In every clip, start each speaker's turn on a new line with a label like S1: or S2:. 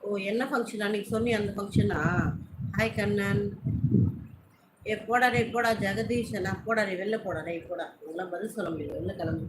S1: ஓ! என்ன ஃபங்ஷன் அன்னைக்கு சொன்னியே அந்த ஃபங்ஷனா? ஹாய் கண்ணன். போடா டேய் போடா ஜெகதீஷனா போடா டேய் வெளில போடா டேய் போடா. உங்களாம் பதில் சொல்ல முடியல. வெளில கிளம்பு.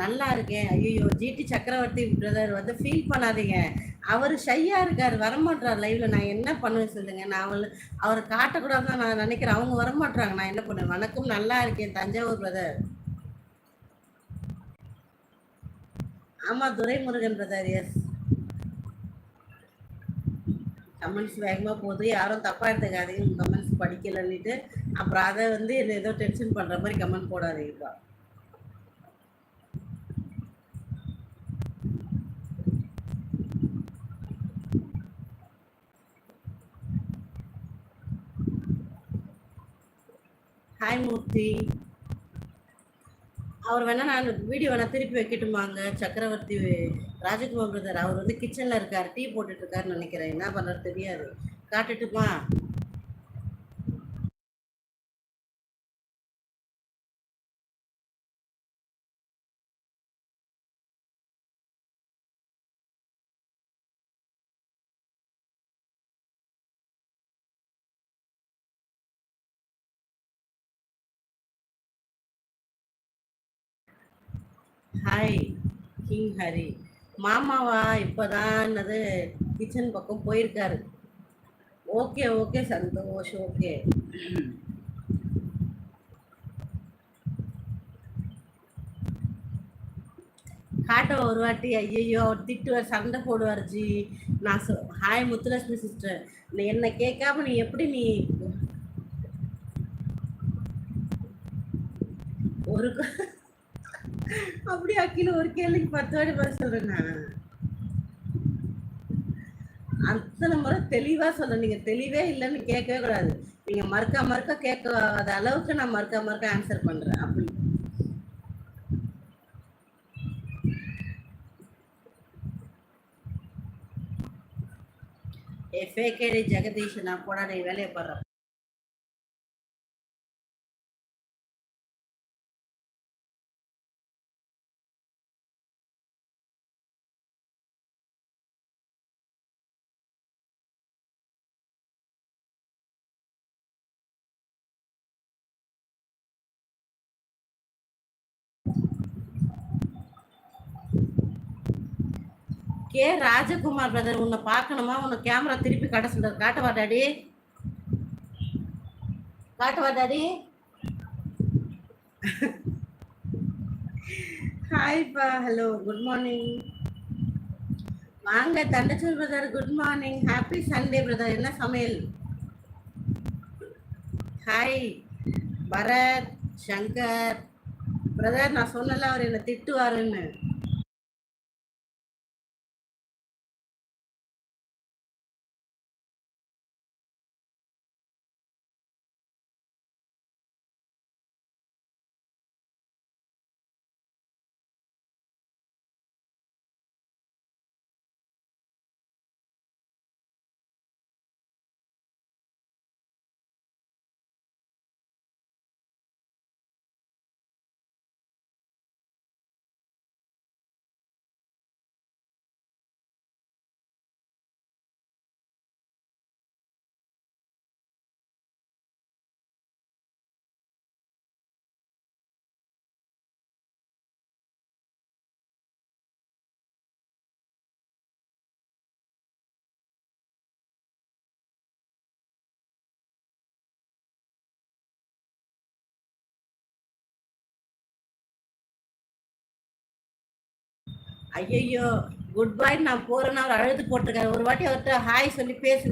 S1: நல்லா இருக்கேன். ஐயய்யோ! ஜிடி சக்கரவர்த்தி பிரதர் வந்து ஃபீல் பண்ணாதீங்க. அவரு ஷையா இருக்காரு. வரமாட்றாரு லைவ்ல. நான் என்ன பண்ணுவேன் சொல்லுங்க? நான் அவர காட்டக்கூடாதுன்னு தான் நான் நெனைக்கிறேன். அவங்க வரமாட்றாங்க. நான் என்ன பண்ணுவேன்? வணக்கம் நல்லா இருக்கேன் தஞ்சாவூர் பிரதர். ஆமா துரைமுருகன் பிரதர். எஸ். கமெண்ட்ஸ் வேகமா போகுது. யாரும் தப்பா எடுத்துக்காதீங்க. உங்க கமெண்ட்ஸ் படிக்கலன்னுட்டு. அப்புறம் அத வந்து என்ன ஏதோ டென்ஷன் பண்ற மாரி கமெண்ட் போடாதீங்கப்பா. ஹாய் மூர்த்தி. அவர் வேணா நான் வீடியோ வேணா திருப்பி வைக்கட்டுமாங்க சக்கரவர்த்தி ராஜகுமார் பிரதர். அவர் வந்து கிச்சன்ல இருக்காரு. டீ போட்டுட்டு இருக்காருன்னு நினைக்கிறேன். என்ன பண்றது தெரியாது. காட்டுட்டுமா? Hi king Hari. மாமாவா இப்பதான் என்னது கிச்சன் பக்கம் போயிருக்காரு. Okay okay Santhosh. ஓகே. காட்ட ஒரு வாட்டி. ஐயையோ அவர் திட்டுவார் சண்டை போடுவார் ஜி. நான் ஹாய் முத்துலட்சுமி சிஸ்டர். என்னை கேட்காம நீ எப்படி நீ ஒரு அப்படி அக்கில ஒரு கேள்விக்கு 10 வாட்டி பதில் சொல்றேன் நான். அத்தனை முறை தெளிவா சொல்றேன். நீங்க தெளிவே இல்லைன்னு கேட்கவே கூடாது. நீங்க மறுக்கா மறுக்கா கேட்காத அளவுக்கு நான் மறுக்கா மறுக்கா ஆன்சர் பண்றேன். அப்படி ஃபேக்கேடி ஜெகதீஷ் நான் போடா நீ வேலையை பாடுறேன். கே ராஜகுமார் பிரதர் உன்னை பார்க்கணுமா? உன்னை கேமரா திருப்பி காட்ட சொல்றாரு. காட்டவா டாடி? காட்டவா டாடி? ஹாய்ப்பா. Hello good morning. வாங்க Thandachur brother. Good morning. Happy Sunday brother. என்ன சமையல்? Hi Bharath Shankar brother. நான் சொன்னல அவர் என்ன திட்டுவாருன்னு. ஐயையோ குட் பை நான் போறேன்னு அவர் அழுது போட்டிருக்காரு. ஒரு வாட்டி அவர்கிட்ட ஹாய் சொல்லி பேசி